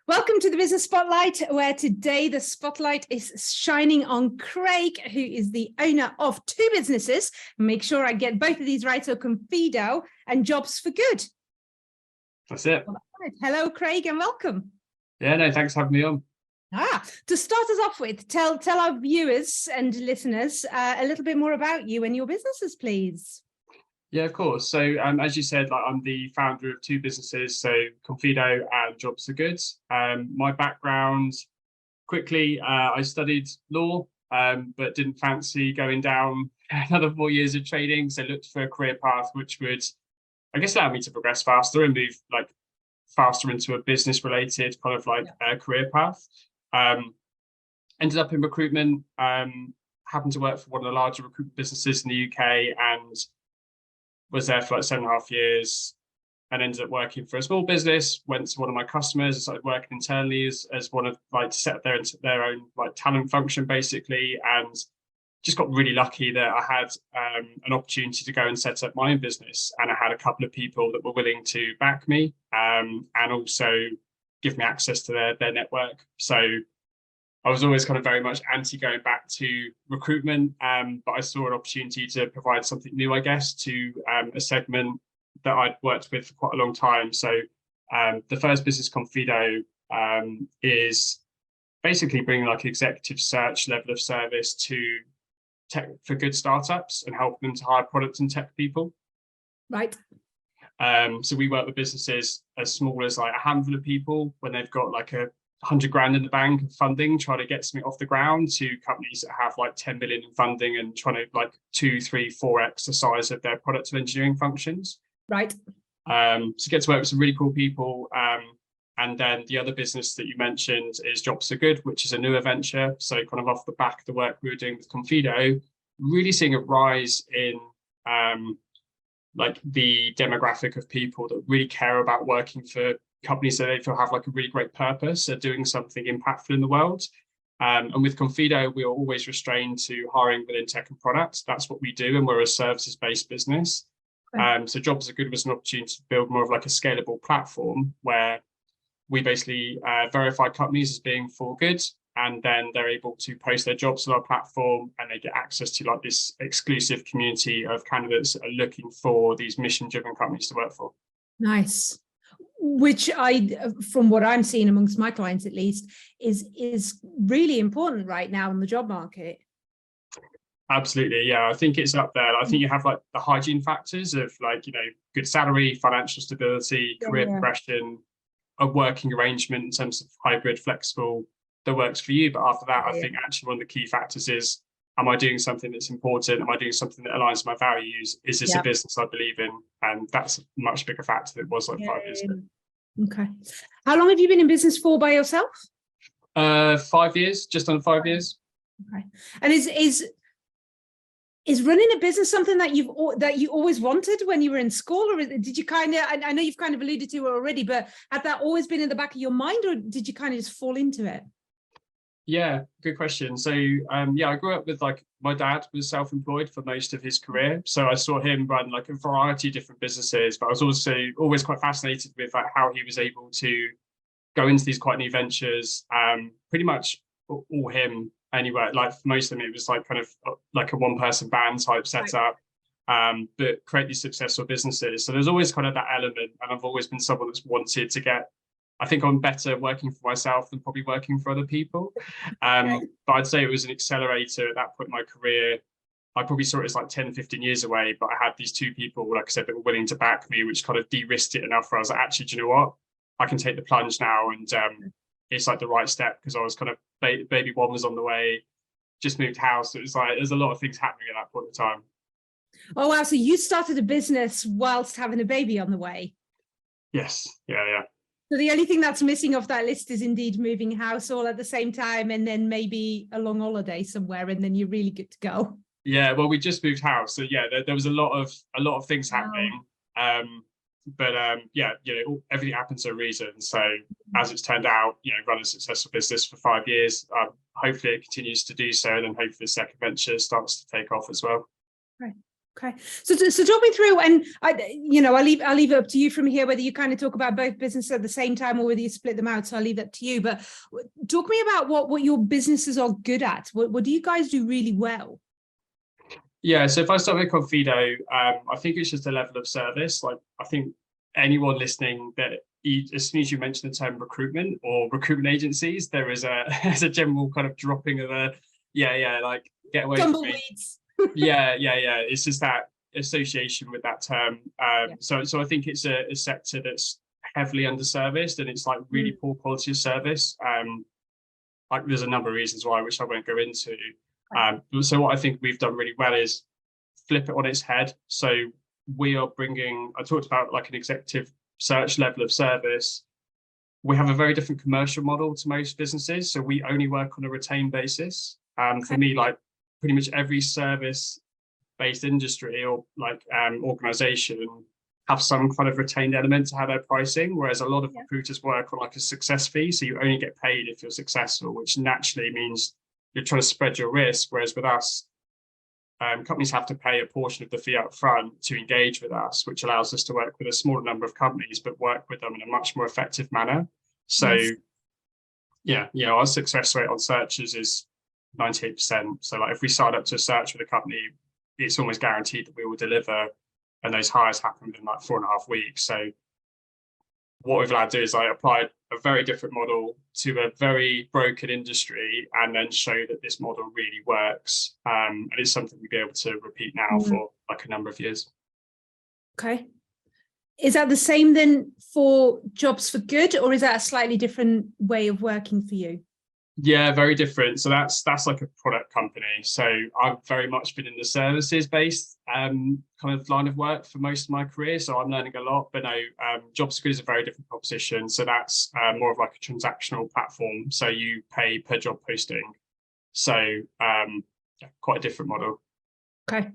Welcome to the Business Spotlight, where today the spotlight is shining on Craig, who is the owner of two businesses. Make sure I get both of these right. So Confido and Jobs for Good. That's it. Hello, Craig, and welcome. Yeah, no, thanks for having me on. To start us off with, tell our viewers and listeners a little bit more about you and your businesses, please. Yeah, of course. So as you said, I'm the founder of two businesses, so Confido and Jobs for Good. My background, quickly, I studied law, but didn't fancy going down another 4 years of training. So looked for a career path which would, I guess, allow me to progress faster and move faster into a business related kind of career path. Ended up in recruitment, happened to work for one of the larger recruitment businesses in the UK and was there for 7.5 years and ended up working for a small business, went to one of my customers and started working internally as one of to set their own talent function basically, and just got really lucky that I had an opportunity to go and set up my own business, and I had a couple of people that were willing to back me and also give me access to their network. So I was always kind of very much anti going back to recruitment, but I saw an opportunity to provide something new, I guess, to a segment that I'd worked with for quite a long time. So the first business, Confido, is basically bringing executive search level of service to tech for good startups and help them to hire product and tech people. Right. So we work with businesses as small as a handful of people when they've got 100 grand in the bank of funding, trying to get something off the ground, to companies that have 10 million in funding and trying to 2, 3, 4x the size of their product and engineering functions. Right. So get to work with some really cool people. And then the other business that you mentioned is Jobs for Good, which is a newer venture. So kind of off the back of the work we were doing with Confido, really seeing a rise in the demographic of people that really care about working for companies that they feel have a really great purpose, are doing something impactful in the world. And with Confido, we are always restrained to hiring within tech and products. That's what we do, and we're a services-based business. Right. So Jobs for Good was an opportunity to build more of a scalable platform where we basically verify companies as being for good, and then they're able to post their jobs on our platform, and they get access to this exclusive community of candidates that are looking for these mission-driven companies to work for. Nice. Which from what I'm seeing amongst my clients at least, is really important right now in the job market. Absolutely, yeah. I think it's up there. I think you have the hygiene factors of good salary, financial stability, career progression, a working arrangement in terms of hybrid, flexible, that works for you. But after that, I think actually one of the key factors is, am I doing something that's important? Am I doing something that aligns with my values? Is this a business I believe in? And that's a much bigger factor than it was 5 years ago. Okay. How long have you been in business for by yourself? 5 years, just under 5 years. Okay. And is running a business something that you always wanted when you were in school, or did you kind of, I know you've kind of alluded to it already, but had that always been in the back of your mind, or did you kind of just fall into it? Yeah, good question. So I grew up with my dad was self-employed for most of his career, so I saw him run a variety of different businesses, but I was also always quite fascinated with how he was able to go into these quite new ventures. Pretty much all him anyway. For most of them, it was kind of a one-person band type setup, but create these successful businesses. So there's always kind of that element, and I've always been someone that's wanted to get. I think I'm better working for myself than probably working for other people. But I'd say it was an accelerator at that point in my career. I probably saw it as 10, 15 years away, but I had these two people, like I said, that were willing to back me, which kind of de-risked it enough where I was actually, do you know what? I can take the plunge now. And it's the right step, because I was kind of, baby one was on the way, just moved house. So it was there's a lot of things happening at that point in time. Oh, wow. So you started a business whilst having a baby on the way? Yes. Yeah. So the only thing that's missing off that list is indeed moving house all at the same time, and then maybe a long holiday somewhere, and then you're really good to go. Yeah, well, we just moved house, so yeah, there was a lot of things happening. But everything happens for a reason. So as it's turned out, run a successful business for 5 years. Hopefully it continues to do so, and then hopefully the second venture starts to take off as well. Right. Okay, so talk me through, and I'll leave it up to you from here whether you kind of talk about both businesses at the same time or whether you split them out. So I'll leave that to you. But talk me about what your businesses are good at. What do you guys do really well? Yeah, so if I start with Confido, I think it's just a level of service. Like, I think anyone listening, that as soon as you mention the term recruitment or recruitment agencies, there is there's a general kind of dropping of like get away from me. Yeah. It's just that association with that term. So I think it's a sector that's heavily underserviced, and it's like really poor quality of service. Like, there's a number of reasons why, which I won't go into. So what I think we've done really well is flip it on its head. So we are bringing, I talked about like an executive search level of service. We have a very different commercial model to most businesses. So we only work on a retained basis. For me, like pretty much every service-based industry or like organization have some kind of retained element to how they're pricing, whereas a lot of recruiters work on like a success fee. So you only get paid if you're successful, which naturally means you're trying to spread your risk. Whereas with us, companies have to pay a portion of the fee up front to engage with us, which allows us to work with a smaller number of companies, but work with them in a much more effective manner. So our success rate on searches is 98%. So like if we sign up to a search with a company, it's almost guaranteed that we will deliver, and those hires happen within like 4.5 weeks. So what we've allowed to do is I applied a very different model to a very broken industry, and then show that this model really works. And it's something we'll be able to repeat now for like a number of years. Okay. Is that the same then for Jobs for Good, or is that a slightly different way of working for you? Yeah, very different. So that's like a product company. So I've very much been in the services based kind of line of work for most of my career. So I'm learning a lot, but no, Jobs for Good is a very different proposition. So that's more of like a transactional platform. So you pay per job posting. So quite a different model. Okay.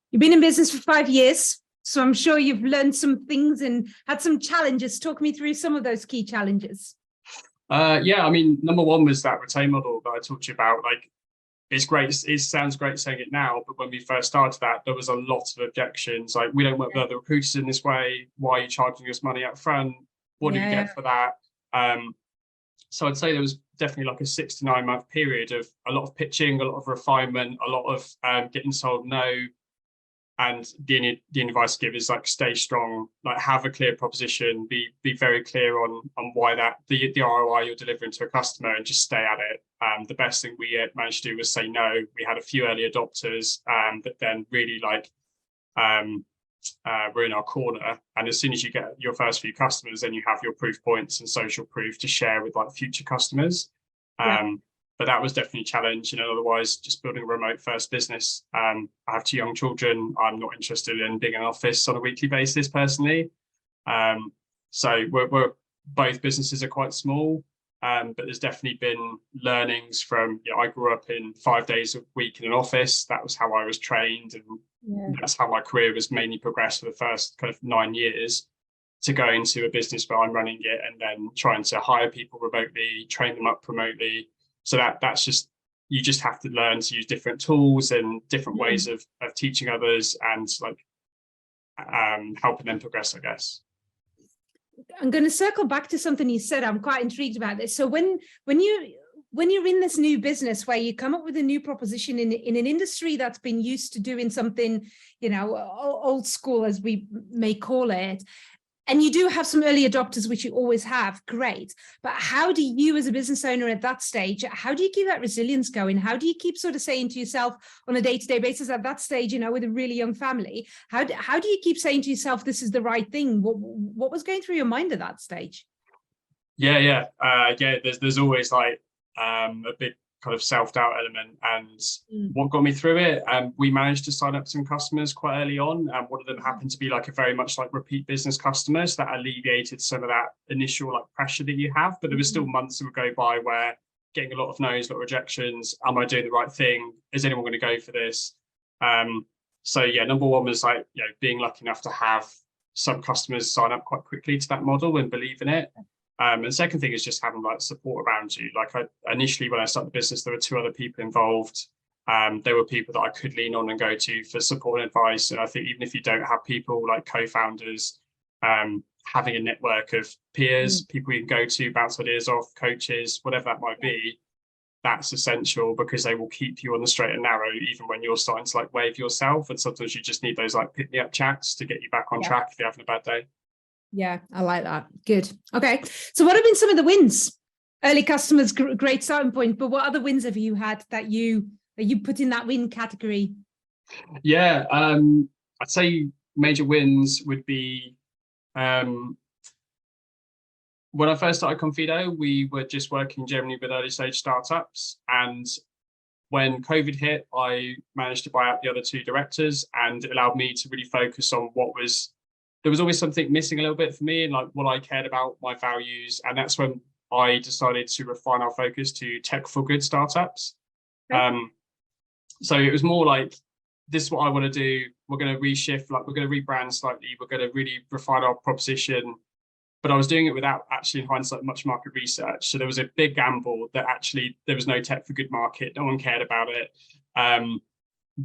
You've been in business for 5 years, so I'm sure you've learned some things and had some challenges. Talk me through some of those key challenges. Yeah, I mean, number one was that retain model that I talked to you about. Like, it's great. It sounds great saying it now, but when we first started that, there was a lot of objections. Like, we don't work with other recruiters in this way. Why are you charging us money up front? What do we get for that? So I'd say there was definitely like a 6 to 9 month period of a lot of pitching, a lot of refinement, a lot of getting told no. And the advice I give is like, stay strong, like have a clear proposition, be very clear on why that the ROI you're delivering to a customer, and just stay at it. The best thing we managed to do was say no. We had a few early adopters, but then really like we're in our corner. And as soon as you get your first few customers, then you have your proof points and social proof to share with like future customers. But that was definitely a challenge, otherwise just building a remote first business. I have 2 young children. I'm not interested in being in an office on a weekly basis personally. So we're both businesses are quite small, but there's definitely been learnings from, I grew up in 5 days a week in an office. That was how I was trained. And that's how my career was mainly progressed for the first kind of 9 years, to go into a business where I'm running it and then trying to hire people remotely, train them up remotely. So that's just, you just have to learn to use different tools and different ways of teaching others, and like helping them progress, I guess. I'm going to circle back to something you said. I'm quite intrigued about this. So when you're in this new business where you come up with a new proposition in an industry that's been used to doing something, old school, as we may call it, and you do have some early adopters, which you always have, great. But how do you, as a business owner at that stage, how do you keep that resilience going? How do you keep sort of saying to yourself on a day-to-day basis at that stage, with a really young family, how do you keep saying to yourself, this is the right thing? What was going through your mind at that stage? Yeah. There's always like a big kind of self-doubt element, and what got me through it, we managed to sign up some customers quite early on, and one of them happened to be like a very much like repeat business customers that alleviated some of that initial like pressure that you have. But there was still months that would go by where getting a lot of no's, a lot of rejections. Am I doing the right thing? Is anyone going to go for this? So yeah, number one was like, being lucky enough to have some customers sign up quite quickly to that model and believe in it. And second thing is just having like support around you. Like initially when I started the business, there were 2 other people involved. There were people that I could lean on and go to for support and advice. And I think even if you don't have people like co-founders, having a network of peers, people you can go to, bounce ideas off, coaches, whatever that might be, that's essential, because they will keep you on the straight and narrow, even when you're starting to like wave yourself. And sometimes you just need those like pick me up chats to get you back on track if you're having a bad day. Yeah, I like that. Good. Okay. So what have been some of the wins? Early customers, great starting point, but what other wins have you had that you put in that win category? Yeah, I'd say major wins would be, when I first started Confido, we were just working generally with early stage startups. And when COVID hit, I managed to buy out the other two directors, and it allowed me to really focus on there was always something missing a little bit for me, and like what I cared about, my values. And that's when I decided to refine our focus to tech for good startups. Okay. So it was more like, this is what I want to do. We're going to reshift, like we're going to rebrand slightly. We're going to really refine our proposition. But I was doing it without actually, in hindsight, much market research. So there was a big gamble that actually there was no tech for good market. No one cared about it.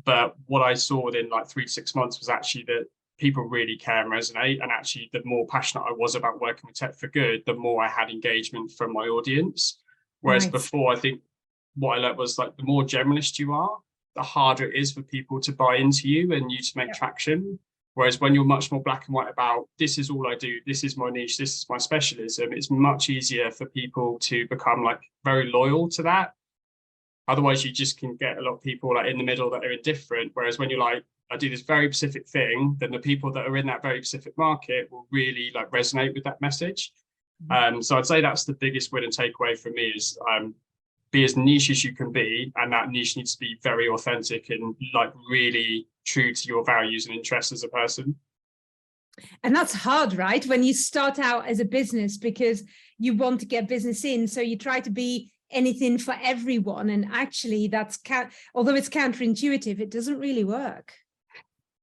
But what I saw within like 3 to 6 months was actually that people really care and resonate. And actually, the more passionate I was about working with tech for good, the more I had engagement from my audience. Whereas before, I think what I learned was like, the more generalist you are, the harder it is for people to buy into you and you to make traction. Whereas when you're much more black and white about, this is all I do, this is my niche, this is my specialism, it's much easier for people to become like very loyal to that. Otherwise, you just can get a lot of people like in the middle that are indifferent. Whereas when you're like, I do this very specific thing, then the people that are in that very specific market will really like resonate with that message. So I'd say that's the biggest win and takeaway for me is be as niche as you can be, and that niche needs to be very authentic and like really true to your values and interests as a person. And that's hard, right? When you start out as a business, because you want to get business in, so you try to be anything for everyone, and actually that's although it's counterintuitive, it doesn't really work.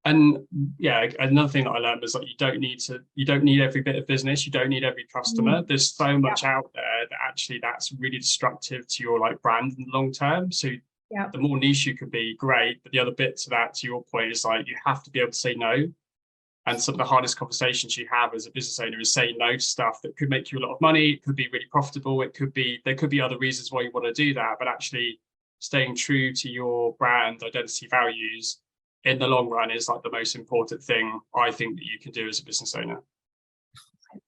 And yeah, another thing that I learned was like, you don't need every bit of business, you don't need every customer. There's so much out there that actually that's really destructive to your like brand in the long term. So the more niche you can be, great. But the other bit to that, to your point, is like, you have to be able to say no. And some of the hardest conversations you have as a business owner is saying no to stuff that could make you a lot of money. It could be really profitable. There could be other reasons why you want to do that, but actually staying true to your brand identity values in the long run is like the most important thing I think that you can do as a business owner.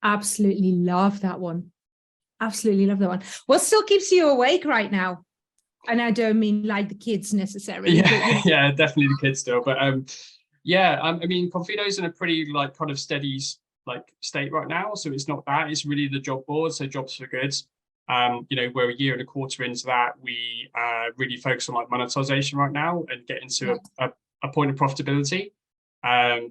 I absolutely love that one. Absolutely love that one. What still keeps you awake right now? And I don't mean like the kids necessarily. Yeah, definitely the kids still. But I mean, Confido's in a pretty like kind of steady like state right now. So it's not that, it's really the job board. So Jobs for Good. We're a year and a quarter into that. We really focus on like monetization right now and get into a point of profitability.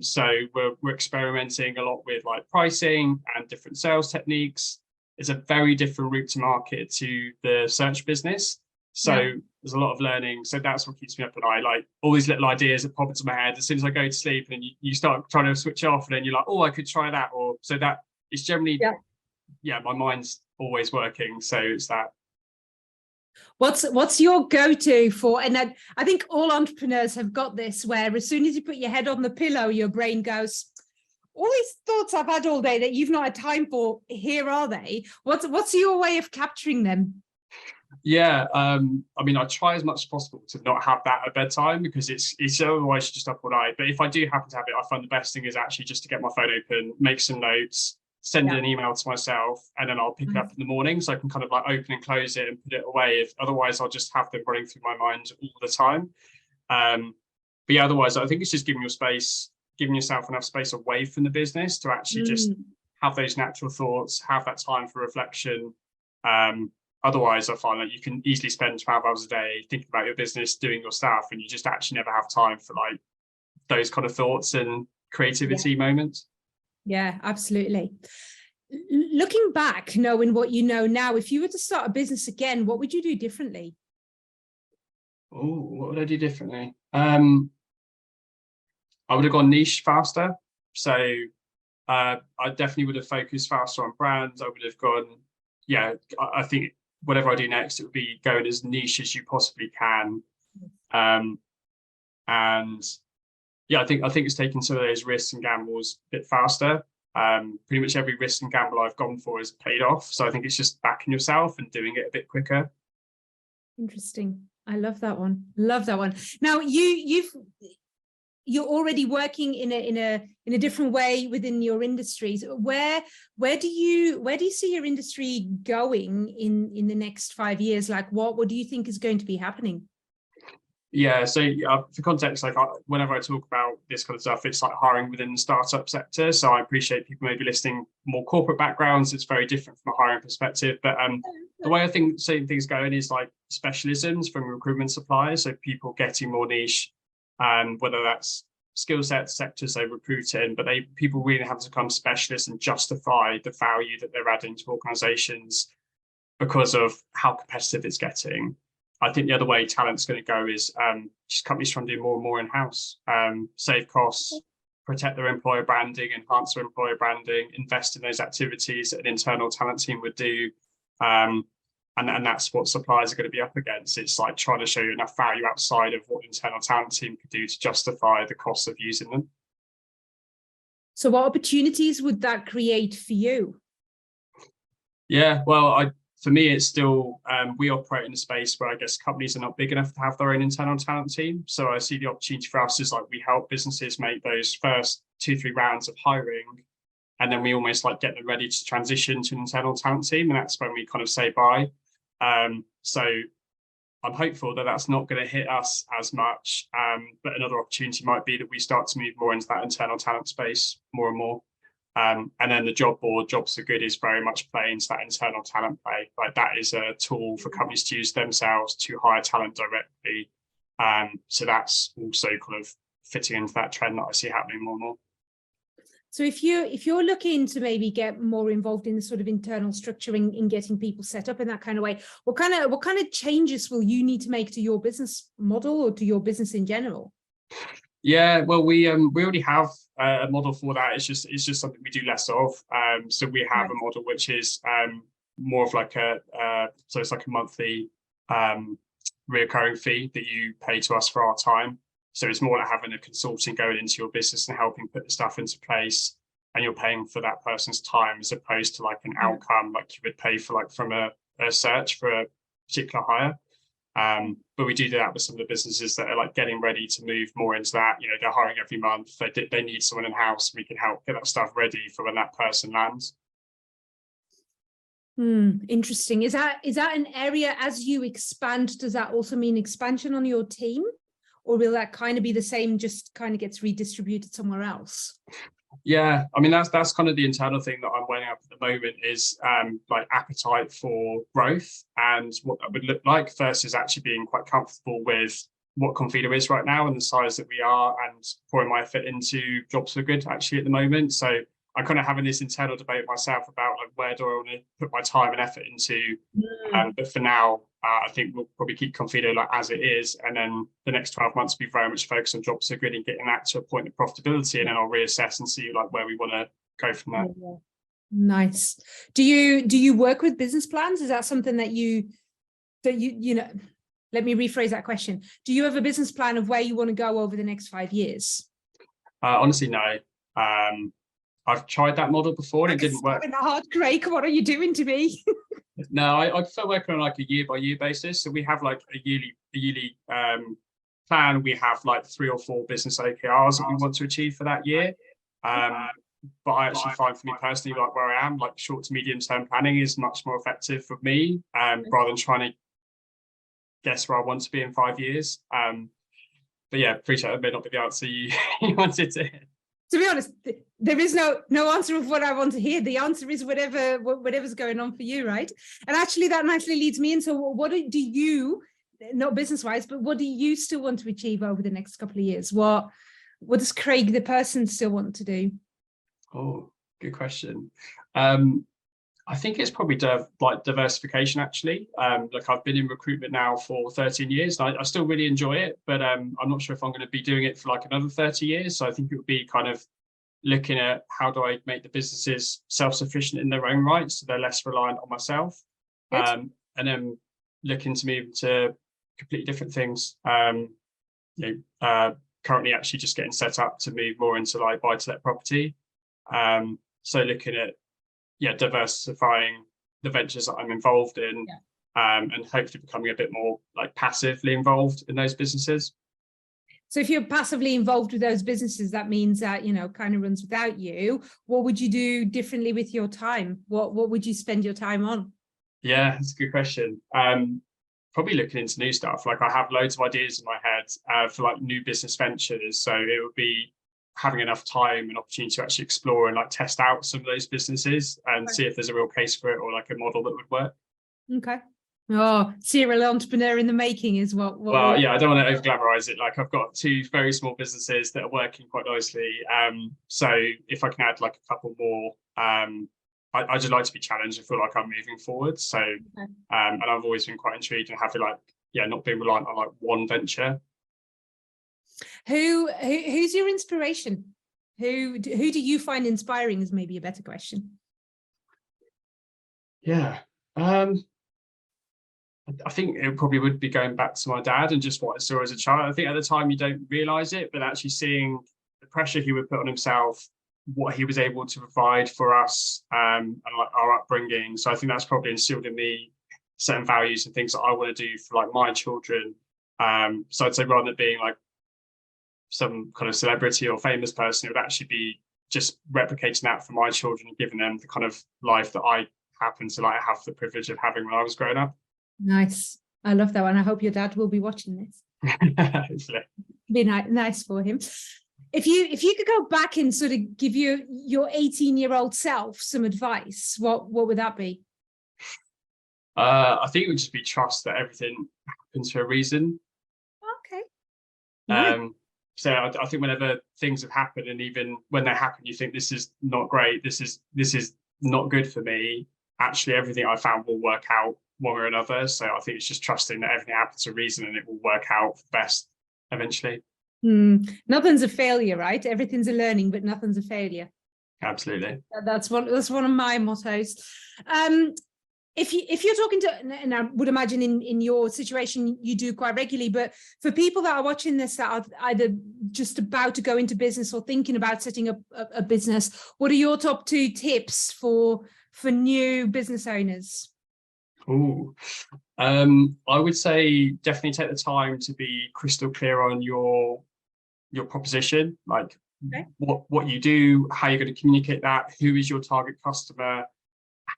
So we're experimenting a lot with like pricing and different sales techniques. It's a very different route to market to the search business. So there's a lot of learning. So that's what keeps me up at night. Like all these little ideas that pop into my head as soon as I go to sleep, and then you start trying to switch off, and then you're like, oh, I could try that. Or so that it's generally, my mind's always working. So it's that. What's your go-to for, and I think all entrepreneurs have got this, where as soon as you put your head on the pillow, your brain goes, all these thoughts I've had all day that you've not had time for, here are they? What's your way of capturing them? Yeah, I mean, I try as much as possible to not have that at bedtime, because it's otherwise you're just up all night. But if I do happen to have it, I find the best thing is actually just to get my phone open, make some notes, send an email to myself, and then I'll pick it up in the morning, so I can kind of like open and close it and put it away. Otherwise I'll just have them running through my mind all the time. But yeah, otherwise I think it's just giving yourself enough space away from the business to actually just have those natural thoughts, have that time for reflection. Otherwise, I find that you can easily spend 12 hours a day thinking about your business, doing your stuff, and you just actually never have time for like those kind of thoughts and creativity moments. Yeah, absolutely. Looking back, knowing what you know now, if you were to start a business again, what would you do differently? Oh, what would I do differently? I would have gone niche faster. So I definitely would have focused faster on brands. I would have gone, I think whatever I do next, it would be going as niche as you possibly can. And yeah, I think it's taken some of those risks and gambles a bit faster. Pretty much every risk and gamble I've gone for has paid off. So I think it's just backing yourself and doing it a bit quicker. Interesting. I love that one. Love that one. Now you're already working in a different way within your industries. Where do you see your industry going in the next 5 years? Like what do you think is going to be happening? Yeah, so for context, like whenever I talk about this kind of stuff, it's like hiring within the startup sector. So I appreciate people maybe listing more corporate backgrounds. It's very different from a hiring perspective. But the way I think seeing things going is like specialisms from recruitment suppliers. So people getting more niche, whether that's skill sets, sectors they recruit in, but people really have to become specialists and justify the value that they're adding to organizations because of how competitive it's getting. I think the other way talent's going to go is just companies trying to do more and more in-house, save costs, protect their employer branding, enhance their employer branding, invest in those activities that an internal talent team would do. And that's what suppliers are going to be up against. It's like trying to show you enough value outside of what an internal talent team could do to justify the cost of using them. So what opportunities would that create for you? Yeah, well, for me, it's still, we operate in a space where I guess companies are not big enough to have their own internal talent team. So I see the opportunity for us is like we help businesses make those first 2-3 rounds of hiring. And then we almost like get them ready to transition to an internal talent team. And that's when we kind of say bye. So I'm hopeful that that's not going to hit us as much. But another opportunity might be that we start to move more into that internal talent space more and more. And then the job board, Jobs Are Good, is very much playing into that internal talent play. Like that is a tool for companies to use themselves to hire talent directly. So that's also kind of fitting into that trend that I see happening more and more. So if you're looking to maybe get more involved in the sort of internal structuring in getting people set up in that kind of way, what kind of changes will you need to make to your business model or to your business in general? Yeah, well, we already have a model for that. It's just something we do less of. So we have a model which is more of like so it's like a monthly reoccurring fee that you pay to us for our time. So it's more like having a consultant going into your business and helping put the stuff into place, and you're paying for that person's time as opposed to like an outcome like you would pay for like from a search for a particular hire. But we do that with some of the businesses that are like getting ready to move more into that. You know, they're hiring every month. They need someone in house. We can help get that stuff ready for when that person lands. Interesting. Is that an area as you expand? Does that also mean expansion on your team, or will that kind of be the same, just kind of gets redistributed somewhere else? Yeah, I mean, that's kind of the internal thing that I'm weighing up at the moment is like appetite for growth and what that would look like versus actually being quite comfortable with what Confido is right now and the size that we are, and pouring my effort into Jobs Are Good actually at the moment. So I'm kind of having this internal debate myself about like where do I want to put my time and effort into. But for now, I think we'll probably keep Confido like as it is, and then the next 12 months will be very much focused on Jobs Are Good and getting that to a point of profitability, and then I'll reassess and see like where we want to go from there. Nice. Do you work with business plans? Is that something that you know? Let me rephrase that question. Do you have a business plan of where you want to go over the next 5 years? Honestly, no. I've tried that model before and it didn't work. In the heart, Craig, what are you doing to me? No, I prefer working on like a year-by-year basis. So we have like a yearly plan. We have like 3 or 4 business OKRs that we want to achieve for that year. But I actually find for me personally, like where I am, like short to medium term planning is much more effective for me, rather than trying to guess where I want to be in 5 years. But yeah, appreciate that may not be the answer you wanted to hear. To be honest, there is no answer of what I want to hear. The answer is whatever's going on for you, right? And actually that nicely leads me into what do you, not business-wise, but what do you still want to achieve over the next couple of years? What does Craig, the person, still want to do? Oh, good question. I think it's probably like diversification, actually. Like I've been in recruitment now for 13 years. And I still really enjoy it, but I'm not sure if I'm going to be doing it for like another 30 years. So I think it would be kind of looking at how do I make the businesses self-sufficient in their own right, so they're less reliant on myself. And then looking to move to completely different things. currently actually just getting set up to move more into like buy-to-let property. So looking at diversifying the ventures that I'm involved in, and hopefully becoming a bit more like passively involved in those businesses. So if you're passively involved with those businesses, that means that, kind of runs without you. What would you do differently with your time? What would you spend your time on? Yeah, that's a good question. Probably looking into new stuff. Like I have loads of ideas in my head for like new business ventures. So it would be having enough time and opportunity to actually explore and like test out some of those businesses and see if there's a real case for it or like a model that would work. Okay. Oh, serial entrepreneur in the making is what Well, yeah, I don't want to over glamorize it. Like I've got 2 very small businesses that are working quite nicely. So if I can add like a couple more, I just like to be challenged and feel like I'm moving forward. So, and I've always been quite intrigued and having like, not being reliant on like one venture. Who's your inspiration? Who do you find inspiring is maybe a better question. Yeah. I think it probably would be going back to my dad and just what I saw as a child. I think at the time you don't realize it, but actually seeing the pressure he would put on himself, what he was able to provide for us, and like our upbringing. So I think that's probably instilled in me certain values and things that I want to do for like my children. So I'd say rather than being like some kind of celebrity or famous person, it would actually be just replicating that for my children and giving them the kind of life that I happen to like have the privilege of having when I was growing up. Nice. I love that one. I hope your dad will be watching this. Be nice for him. If you could go back and sort of give your 18-year-old self some advice, what would that be? I think it would just be trust that everything happens for a reason. Okay. Nice. So I think whenever things have happened, and even when they happen, you think this is not great, this is not good for me. Actually, everything I found will work out one way or another. So I think it's just trusting that everything happens for a reason and it will work out for the best eventually. Nothing's a failure, right? Everything's a learning, but nothing's a failure. Absolutely. That's one of my mottos. If you're talking to, and I would imagine in your situation you do quite regularly, but for people that are watching this that are either just about to go into business or thinking about setting up a business, what are your top 2 tips for new business owners? Oh, I would say definitely take the time to be crystal clear on your proposition, like what you do, how you're going to communicate that, who is your target customer,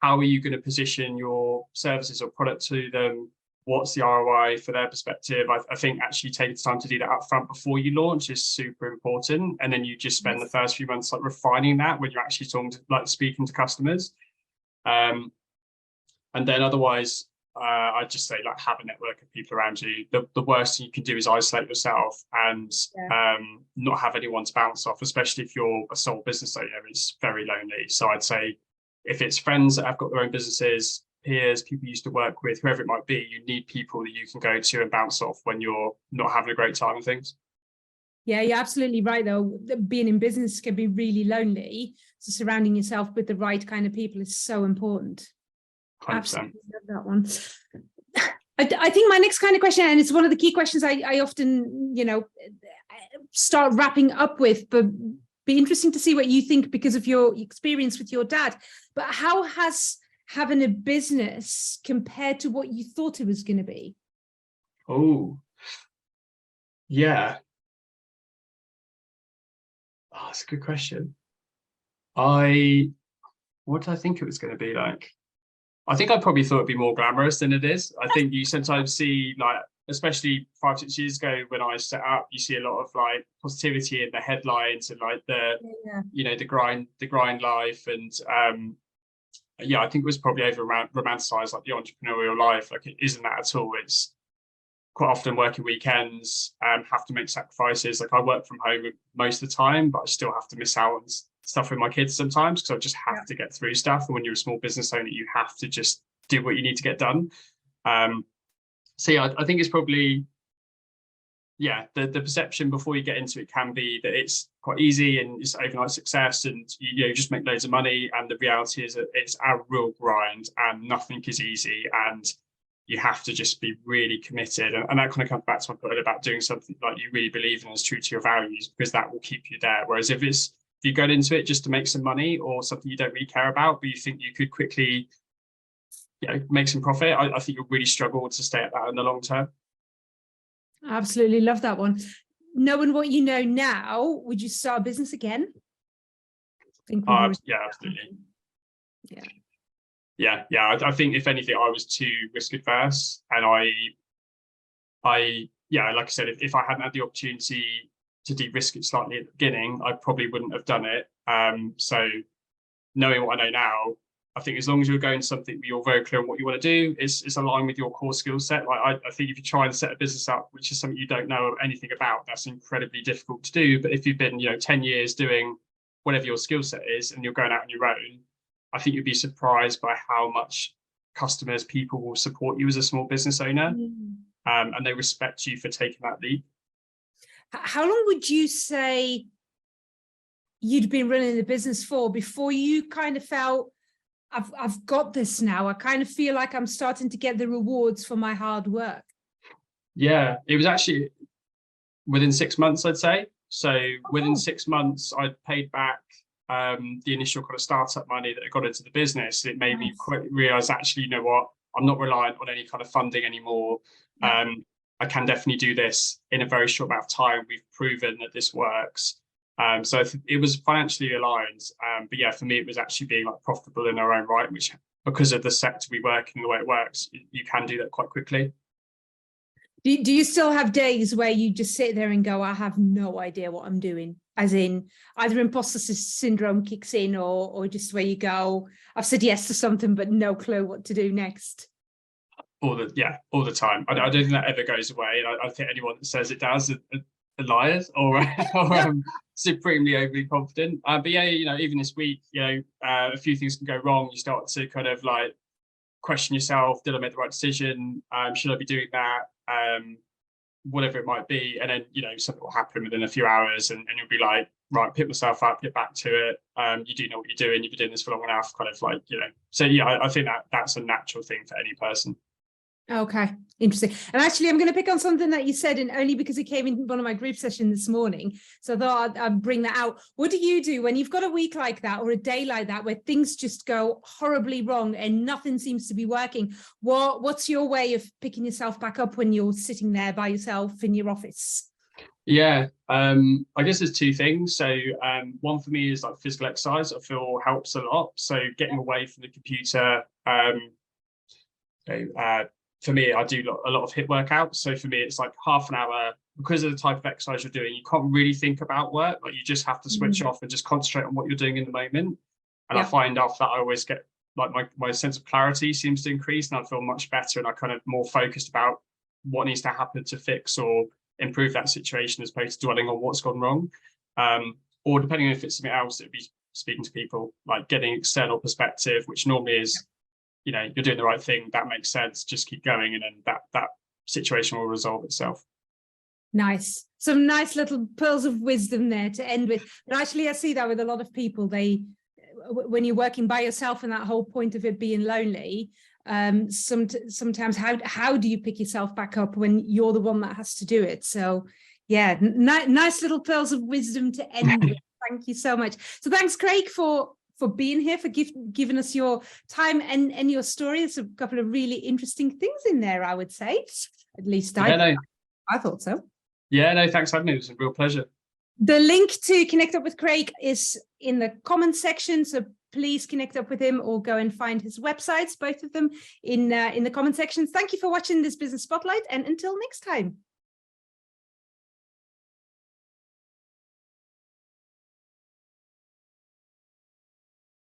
how are you going to position your services or product to them, what's the ROI for their perspective. I think actually taking the time to do that up front before you launch is super important, and then you just spend the first few months like refining that when you're actually talking to, like speaking to customers. And then otherwise, I'd just say like have a network of people around you. The worst thing you can do is isolate yourself and not have anyone to bounce off, especially if you're a sole business owner. It's very lonely. So I'd say if it's friends that have got their own businesses, peers, people you used to work with, whoever it might be, you need people that you can go to and bounce off when you're not having a great time with things. Yeah, you're absolutely right, though. Being in business can be really lonely. So surrounding yourself with the right kind of people is so important. 100%. Absolutely love that one. I think my next kind of question, and it's one of the key questions I often, start wrapping up with, but be interesting to see what you think because of your experience with your dad. But how has having a business compared to what you thought it was going to be? Oh, yeah. Oh, that's a good question. What did I think it was going to be like? I think I probably thought it'd be more glamorous than it is. I think you sometimes see, like, especially 5-6 years ago when I set up, you see a lot of like positivity in the headlines and like the the grind life, and I think it was probably over romanticized, like the entrepreneurial life. Like it isn't that at all. It's quite often working weekends, have to make sacrifices. Like I work from home most of the time, but I still have to miss out on stuff with my kids sometimes because I just have to get through stuff. And when you're a small business owner, you have to just do what you need to get done. So yeah, I think it's probably, the perception before you get into it can be that it's quite easy and it's overnight success and you just make loads of money. And the reality is that it's a real grind and nothing is easy. And you have to just be really committed. And that kind of comes back to my point about doing something like you really believe in and is true to your values, because that will keep you there. Whereas if you go into it just to make some money or something you don't really care about, but you think you could quickly, make some profit, I think you'll really struggle to stay at that in the long term. Absolutely love that one. Knowing what you know now, would you start a business again? Yeah, absolutely. Yeah. I think if anything, I was too risk adverse, and I like I said, if I hadn't had the opportunity to de-risk it slightly at the beginning, I probably wouldn't have done it. So knowing what I know now, I think as long as you're going to something where you're very clear on what you want to do, it's aligned with your core skill set. Like I think if you try and set a business up, which is something you don't know anything about, that's incredibly difficult to do. But if you've been, 10 years doing whatever your skill set is, and you're going out on your own, I think you'd be surprised by how much people will support you as a small business owner, and they respect you for taking that leap. How long would you say you'd been running the business for before you kind of felt, I've got this now? I kind of feel like I'm starting to get the rewards for my hard work. Yeah, it was actually within 6 months, I'd say. So within 6 months, I'd paid back the initial kind of startup money that I got into the business. It made me quite realize, actually, you know what, I'm not reliant on any kind of funding anymore. I can definitely do this in a very short amount of time. We've proven that this works. So it was financially aligned. But yeah, for me, it was actually being like profitable in our own right, which, because of the sector we work in, the way it works, you can do that quite quickly. Do you still have days where you just sit there and go, I have no idea what I'm doing? As in either imposter syndrome kicks in, or just where you go, I've said yes to something, but no clue what to do next. All the time. I don't think that ever goes away. And I think anyone that says it does are liars or supremely overly confident. But yeah, even this week, a few things can go wrong. You start to kind of like question yourself. Did I make the right decision? Should I be doing that? Whatever it might be. And then, something will happen within a few hours, and you'll be like, right, pick myself up, get back to it. You do know what you're doing. You've been doing this for long enough, kind of like, So yeah, I think that's a natural thing for any person. Okay, interesting. And actually, I'm going to pick on something that you said, and only because it came in one of my group sessions this morning. So I thought I'd bring that out. What do you do when you've got a week like that or a day like that where things just go horribly wrong and nothing seems to be working? What's your way of picking yourself back up when you're sitting there by yourself in your office? Yeah, I guess there's two things. So one for me is like physical exercise. I feel helps a lot. So getting away from the computer. For me, I do a lot of HIIT workouts. So for me, it's like half an hour. Because of the type of exercise you're doing, you can't really think about work. Like, you just have to switch off and just concentrate on what you're doing in the moment. And I find after that, I always get like my sense of clarity seems to increase, and I feel much better, and I kind of more focused about what needs to happen to fix or improve that situation, as opposed to dwelling on what's gone wrong. Or depending on if it's something else, it'd be speaking to people, like getting external perspective, which normally is, you're doing the right thing. That makes sense. Just keep going. And then that situation will resolve itself. Nice. Some nice little pearls of wisdom there to end with. But actually, I see that with a lot of people. When you're working by yourself, and that whole point of it being lonely, sometimes how do you pick yourself back up when you're the one that has to do it? So yeah, nice little pearls of wisdom to end with. Thank you so much. So thanks, Craig, for being here, for giving us your time and your story. There's a couple of really interesting things in there, I would say. At least I thought so. Yeah, no, thanks for having me. It was a real pleasure. The link to connect up with Craig is in the comment section, so please connect up with him or go and find his websites, both of them in the comment sections. Thank you for watching this Business Spotlight, and until next time.